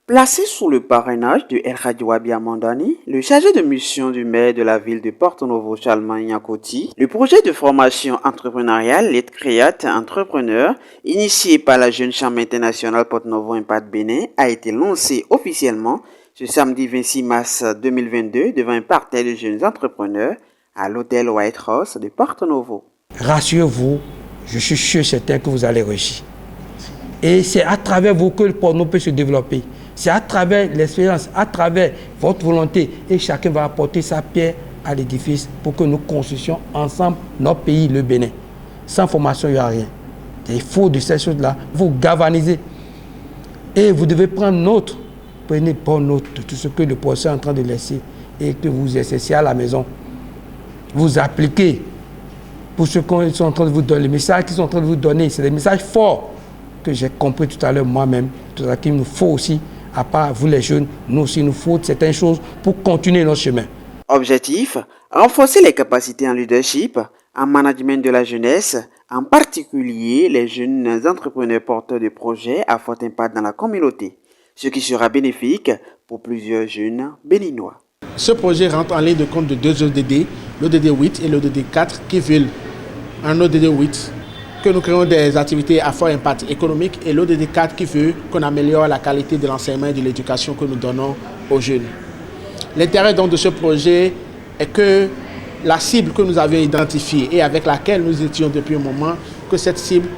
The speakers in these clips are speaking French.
Placé sous le parrainage de El Hadji Wabia Mandani, le chargé de mission du maire de la ville de Porto Novo Chalman Yakoti, le projet de formation entrepreneuriale Let's Create Entrepreneur, initié par la jeune chambre internationale Porto Novo Impact Bénin, a été lancé officiellement ce samedi 26 mars 2022 devant un parterre de jeunes entrepreneurs à l'hôtel White House de Porto Novo. Rassurez-vous, je suis sûr certain que vous allez réussir. Et c'est à travers vous que le Porto Novo peut se développer. C'est à travers l'expérience, à travers votre volonté, et chacun va apporter sa pierre à l'édifice pour que nous construisions ensemble notre pays, le Bénin. Sans formation, il n'y a rien. Il faut de ces choses-là, vous galvaniser. Et vous devez prendre note, prenez bonne note de tout ce que le professeur est en train de laisser et que vous exercez à la maison. Vous appliquez pour ce qu'ils sont en train de vous donner, les messages qu'ils sont en train de vous donner, c'est des messages forts que j'ai compris tout à l'heure moi-même, tout à l'heure qu'il nous faut aussi. À part vous les jeunes, nous aussi nous faut certaines choses pour continuer notre chemin. Objectif, renforcer les capacités en leadership, en management de la jeunesse, en particulier les jeunes entrepreneurs porteurs de projets à fort impact dans la communauté, ce qui sera bénéfique pour plusieurs jeunes béninois. Ce projet rentre en ligne de compte de deux ODD, l'ODD 8 et l'ODD 4 qui veulent un ODD 8 que nous créons des activités à fort impact économique et l'ODD 4 qui veut qu'on améliore la qualité de l'enseignement et de l'éducation que nous donnons aux jeunes. L'intérêt donc de ce projet est que la cible que nous avions identifiée et avec laquelle nous étions depuis un moment, que cette cible,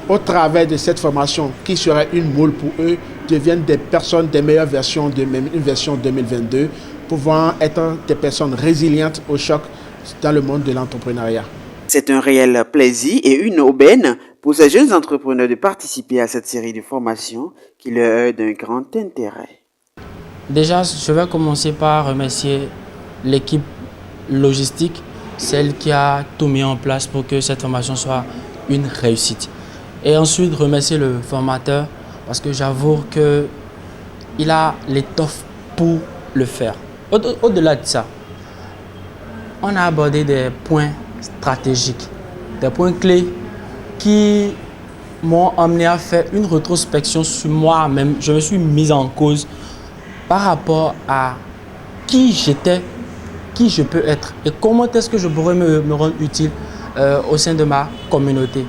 au travers de cette formation qui serait une moule pour eux, deviennent des personnes, des meilleures versions de une version 2022, pouvant être des personnes résilientes au choc dans le monde de l'entrepreneuriat. C'est un réel plaisir et une aubaine pour ces jeunes entrepreneurs de participer à cette série de formations qui leur est d'un grand intérêt. Déjà, je vais commencer par remercier l'équipe logistique, celle qui a tout mis en place pour que cette formation soit une réussite. Et ensuite, remercier le formateur parce que j'avoue qu'il a l'étoffe pour le faire. Au-delà de ça, on a abordé des points stratégiques, des points clés qui m'ont amené à faire une rétrospection sur moi-même. Je me suis mis en cause par rapport à qui j'étais, qui je peux être et comment est-ce que je pourrais me rendre utile au sein de ma communauté.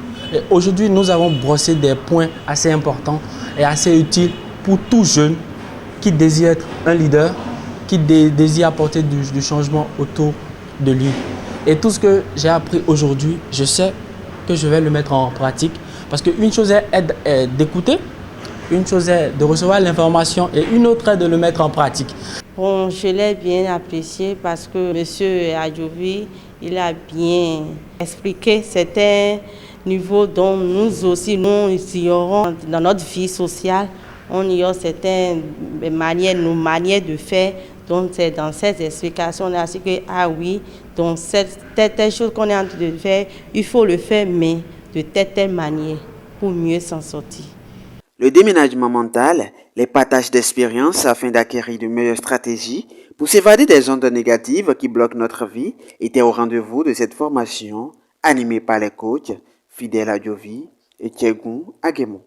Aujourd'hui, nous avons brossé des points assez importants et assez utiles pour tout jeune qui désire être un leader, qui désire apporter du changement autour de lui. Et tout ce que j'ai appris aujourd'hui, je sais que je vais le mettre en pratique parce qu'une chose est d'écouter, une chose est de recevoir l'information et une autre est de le mettre en pratique. Bon, je l'ai bien apprécié parce que M. Adjovi, il a bien expliqué certains niveaux dont nous aussi, nous ignorons dans notre vie sociale. On ignore certaines manières, nos manières de faire. Donc, c'est dans ces explications, on a su que, ah oui, donc telle chose qu'on est en train de faire, il faut le faire, mais de telle manière, pour mieux s'en sortir. Le déménagement mental, les partages d'expériences afin d'acquérir de meilleures stratégies pour s'évader des ondes négatives qui bloquent notre vie étaient au rendez-vous de cette formation animée par les coachs Fidèle Adjovi et Tchegoun Aguemon.